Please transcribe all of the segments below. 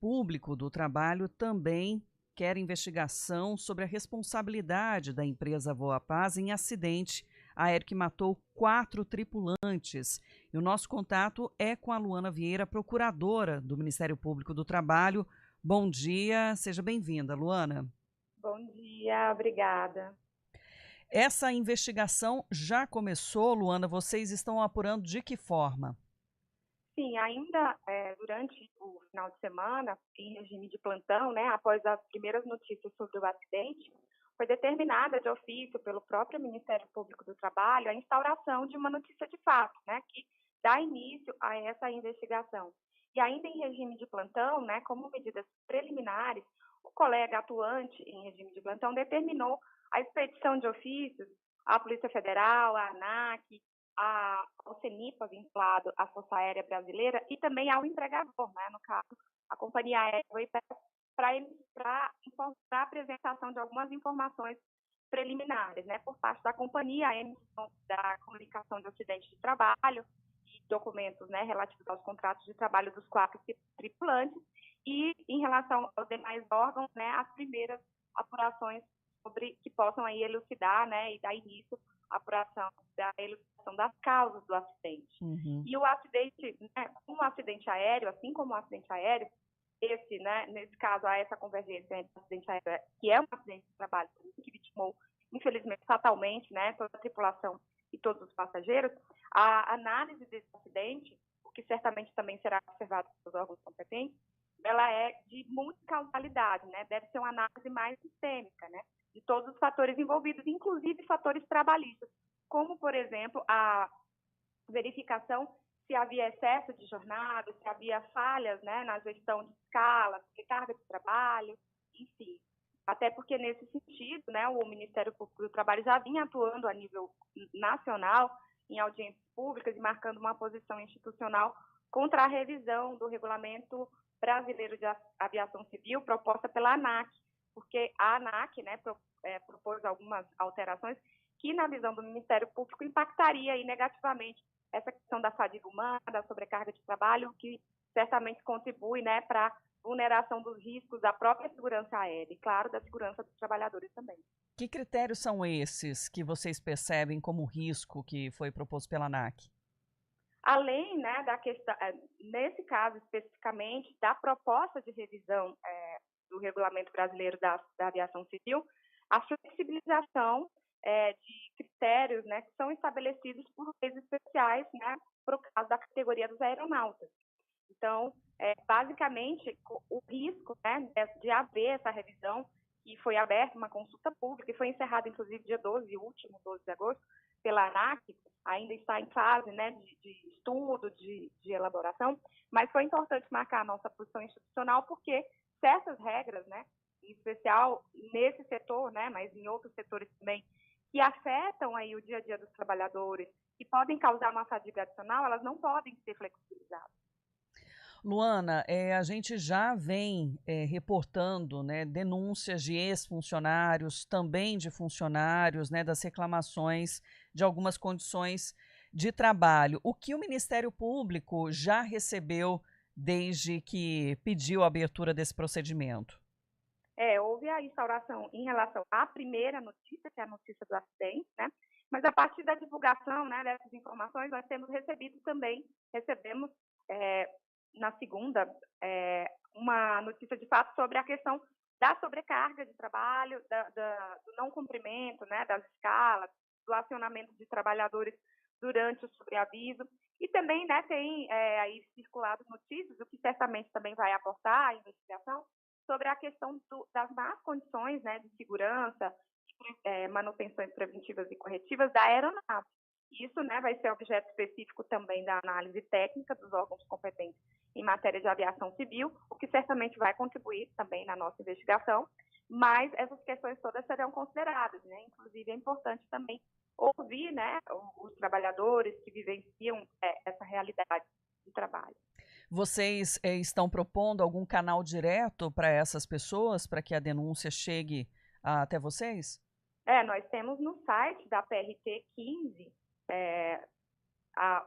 Público do Trabalho também quer investigação sobre a responsabilidade da empresa Voa Paz em acidente aéreo que matou 4 tripulantes. E o nosso contato é com a Luana Vieira, procuradora do Ministério Público do Trabalho. Bom dia, seja bem-vinda, Luana. Bom dia, obrigada. Essa investigação já começou, Luana, vocês estão apurando de que forma? Sim, ainda durante o final de semana, em regime de plantão, né, após as primeiras notícias sobre o acidente, foi determinada de ofício pelo próprio Ministério Público do Trabalho a instauração de uma notícia de fato, né, que dá início a essa investigação. E ainda em regime de plantão, né, como medidas preliminares, o colega atuante em regime de plantão determinou a expedição de ofícios à Polícia Federal, à ANAC, ao CENIPA, vinculado à Força Aérea Brasileira, e também ao empregador, né, no caso, a Companhia Aérea para a apresentação de algumas informações preliminares, né, por parte da companhia, a emissão da comunicação de acidente de trabalho e documentos, né, relativos aos contratos de trabalho dos 4 tripulantes, e em relação aos demais órgãos, né, as primeiras apurações que possam aí elucidar, né, e dar início à apuração da elucidação das causas do acidente. E o acidente, né, um acidente aéreo, assim como o acidente aéreo, esse, né, nesse caso, há essa convergência entre o acidente aéreo, que é um acidente de trabalho que vitimou, infelizmente, fatalmente, né, toda a tripulação e todos os passageiros, a análise desse acidente, o que certamente também será observado pelos órgãos competentes, ela é de multicausalidade, né, deve ser uma análise mais sistêmica, né, de todos os fatores envolvidos, inclusive fatores trabalhistas, como, por exemplo, a verificação se havia excesso de jornada, se havia falhas, né, na gestão de escala, de carga de trabalho, enfim. Até porque, nesse sentido, né, o Ministério Público do Trabalho já vinha atuando a nível nacional, em audiências públicas, e marcando uma posição institucional contra a revisão do Regulamento Brasileiro de Aviação Civil, proposta pela ANAC, porque a ANAC, né, propôs algumas alterações que, na visão do Ministério Público, impactaria aí negativamente essa questão da fadiga humana, da sobrecarga de trabalho, que certamente contribui, né, para a vulneração dos riscos da própria segurança aérea e, claro, da segurança dos trabalhadores também. Que critérios são esses que vocês percebem como risco que foi proposto pela ANAC? Além, né, da questão, nesse caso especificamente, da proposta de revisão do Regulamento Brasileiro da Aviação Civil, a flexibilização de critérios, né, que são estabelecidos por leis especiais, né, para o caso da categoria dos aeronautas. Então, basicamente, o risco, né, de haver essa revisão, e foi aberta uma consulta pública, e foi encerrada, inclusive, dia 12, último 12 de agosto, pela ANAC, ainda está em fase, né, de estudo, de elaboração, mas foi importante marcar a nossa posição institucional, porque certas regras, né, em especial nesse setor, né, mas em outros setores também, que afetam aí o dia a dia dos trabalhadores, que podem causar uma fadiga adicional, elas não podem ser flexibilizadas. Luana, a gente já vem reportando, né, denúncias de ex-funcionários, também de funcionários, né, das reclamações de algumas condições de trabalho. O que o Ministério Público já recebeu desde que pediu a abertura desse procedimento? Houve a instauração em relação à primeira notícia, que é a notícia do acidente, né? Mas a partir da divulgação, né, dessas informações, nós temos recebido também, recebemos na segunda, uma notícia de fato sobre a questão da sobrecarga de trabalho, do não cumprimento, né, das escalas, do acionamento de trabalhadores durante o sobreaviso. E também, né, tem aí circulado notícias, o que certamente também vai aportar a investigação, sobre a questão das más condições, né, de segurança, manutenções preventivas e corretivas da aeronave. Isso, né, vai ser objeto específico também da análise técnica dos órgãos competentes em matéria de aviação civil, o que certamente vai contribuir também na nossa investigação, mas essas questões todas serão consideradas, né? Inclusive é importante também ouvir, né, os trabalhadores que vivenciam essa realidade de trabalho. Vocês estão propondo algum canal direto para essas pessoas, para que a denúncia chegue até vocês? Nós temos no site da PRT 15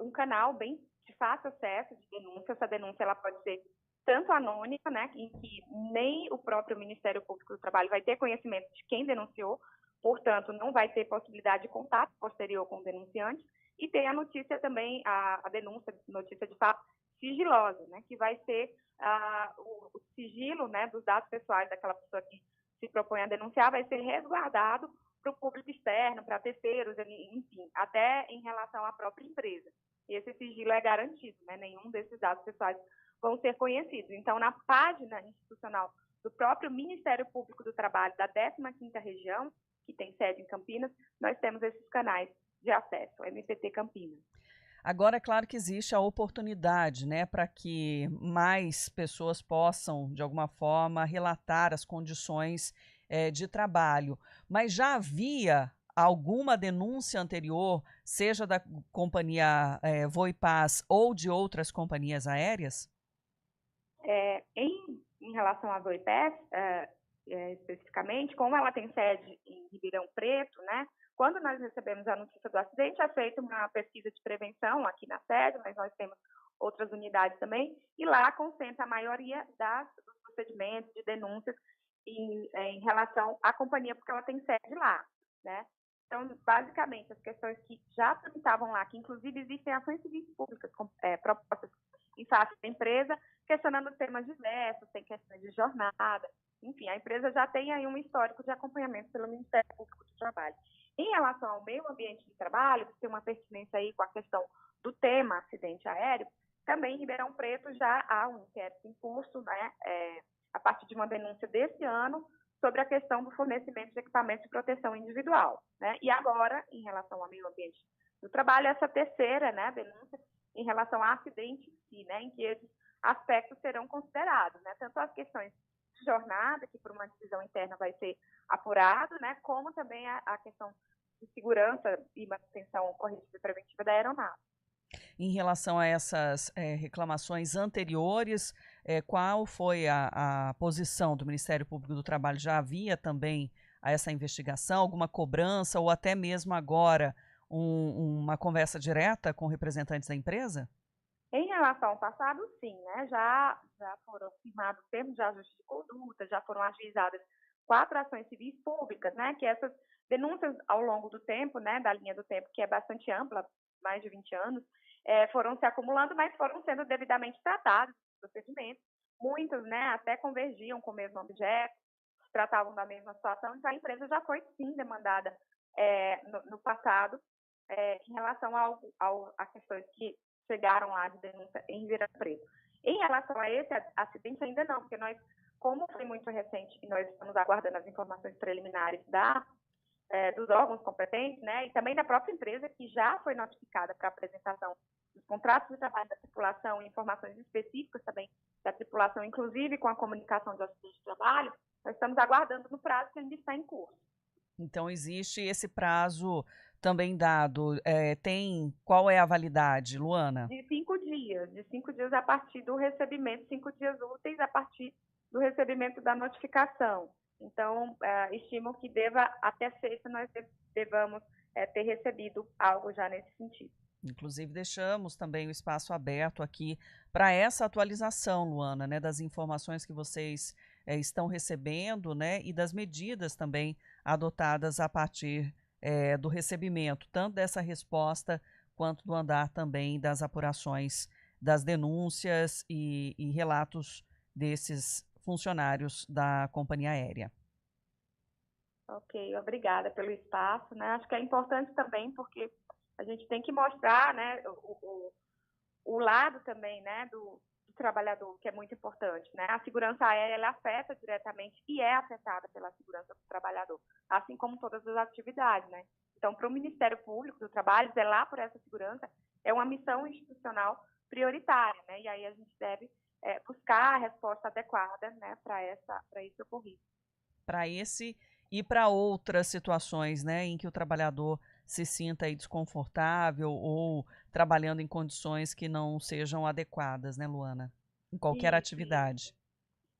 um canal bem de fácil acesso de denúncia. Essa denúncia ela pode ser tanto anônima, né, em que nem o próprio Ministério Público do Trabalho vai ter conhecimento de quem denunciou, portanto, não vai ter possibilidade de contato posterior com o denunciante, e tem a notícia também, a denúncia, notícia de fato sigilosa, né, que vai ser o sigilo, né, dos dados pessoais daquela pessoa que se propõe a denunciar, vai ser resguardado para o público externo, para terceiros, enfim, até em relação à própria empresa. Esse sigilo é garantido, né, nenhum desses dados pessoais vão ser conhecidos. Então, na página institucional do próprio Ministério Público do Trabalho da 15ª Região, que tem sede em Campinas, nós temos esses canais de acesso, o MPT Campinas. Agora, é claro que existe a oportunidade, né, para que mais pessoas possam, de alguma forma, relatar as condições de trabalho. Mas já havia alguma denúncia anterior, seja da companhia Voipaz ou de outras companhias aéreas? Em relação à Voipaz, especificamente, como ela tem sede em Ribeirão Preto, né? Quando nós recebemos a notícia do acidente, é feita uma pesquisa de prevenção aqui na sede, mas nós temos outras unidades também, e lá concentra a maioria dos procedimentos de denúncias em relação à companhia, porque ela tem sede lá, né? Então, basicamente, as questões que já tramitavam lá, que inclusive existem ações civis públicas propostas em face da empresa, questionando temas diversos, tem questões de jornada, enfim, a empresa já tem aí um histórico de acompanhamento pelo Ministério Público do Trabalho. Em relação ao meio ambiente de trabalho, que tem uma pertinência aí com a questão do tema acidente aéreo, também em Ribeirão Preto já há um inquérito em curso, né, a partir de uma denúncia desse ano, sobre a questão do fornecimento de equipamentos de proteção individual, né? E agora, em relação ao meio ambiente do trabalho, essa terceira, né, denúncia em relação ao acidente em si, né, em que esses aspectos serão considerados, né, tanto as questões de jornada, que por uma decisão interna vai ser apurado, né, como também a questão de segurança e manutenção corretiva e preventiva da aeronave. Em relação a essas reclamações anteriores, qual foi a posição do Ministério Público do Trabalho? Já havia também essa investigação, alguma cobrança ou até mesmo agora uma conversa direta com representantes da empresa? Em relação ao passado, sim, né? Já foram firmados termos de ajuste de conduta, já foram ajuizadas 4 ações civis públicas, né? Que essas denúncias ao longo do tempo, né? Da linha do tempo, que é bastante ampla, mais de 20 anos, foram se acumulando, mas foram sendo devidamente tratados os procedimentos. Muitos, né? Até convergiam com o mesmo objeto, se tratavam da mesma situação. Então, a empresa já foi, sim, demandada no passado em relação a questões que chegaram lá de denúncia em Ribeirão Preto. Em relação a esse acidente, ainda não, porque nós, como foi muito recente, e nós estamos aguardando as informações preliminares dos órgãos competentes, né, e também da própria empresa, que já foi notificada para apresentação dos contratos de trabalho da tripulação e informações específicas também da tripulação, inclusive com a comunicação de acidente de trabalho, nós estamos aguardando no prazo que ainda está em curso. Então, existe esse prazo também dado. Qual é a validade, Luana? De 5 dias a partir do recebimento, 5 dias úteis a partir do recebimento da notificação. Então, estimo que até sexta nós devamos ter recebido algo já nesse sentido. Inclusive, deixamos também o espaço aberto aqui para essa atualização, Luana, né, das informações que vocês estão recebendo, né, e das medidas também adotadas a partir do recebimento, tanto dessa resposta quanto do andar também das apurações das denúncias e relatos desses funcionários da companhia aérea. Ok, obrigada pelo espaço, né? Acho que é importante também porque a gente tem que mostrar, né, o lado também, né, do trabalhador, que é muito importante, né? A segurança aérea, ela afeta diretamente e é afetada pela segurança do trabalhador, assim como todas as atividades, né? Então, para o Ministério Público do Trabalho, zelar por essa segurança é uma missão institucional prioritária, né? E aí a gente deve buscar a resposta adequada, né, para esse ocorrido. Para esse e para outras situações, né, em que o trabalhador se sinta aí desconfortável ou trabalhando em condições que não sejam adequadas, né, Luana? Em qualquer atividade.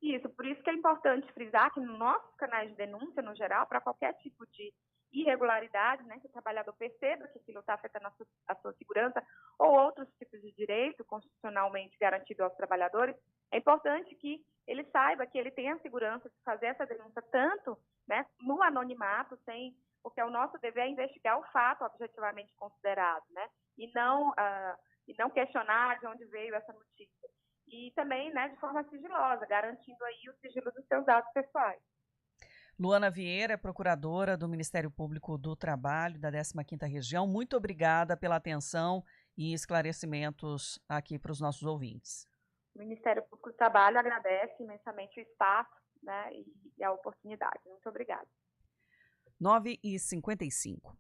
Isso, por isso que é importante frisar que nos nossos canais de denúncia, no geral, para qualquer tipo de irregularidade, né, que o trabalhador perceba que aquilo está afetando a sua segurança ou outros tipos de direito constitucionalmente garantido aos trabalhadores, é importante que ele saiba que ele tem a segurança de fazer essa denúncia tanto, né, no anonimato, porque o nosso dever é investigar o fato objetivamente considerado, né, e não questionar de onde veio essa notícia. E também, né, de forma sigilosa, garantindo aí o sigilo dos seus dados pessoais. Luana Vieira é procuradora do Ministério Público do Trabalho da 15ª Região. Muito obrigada pela atenção e esclarecimentos aqui para os nossos ouvintes. O Ministério Público do Trabalho agradece imensamente o espaço, né, e a oportunidade. Muito obrigada. 9h55.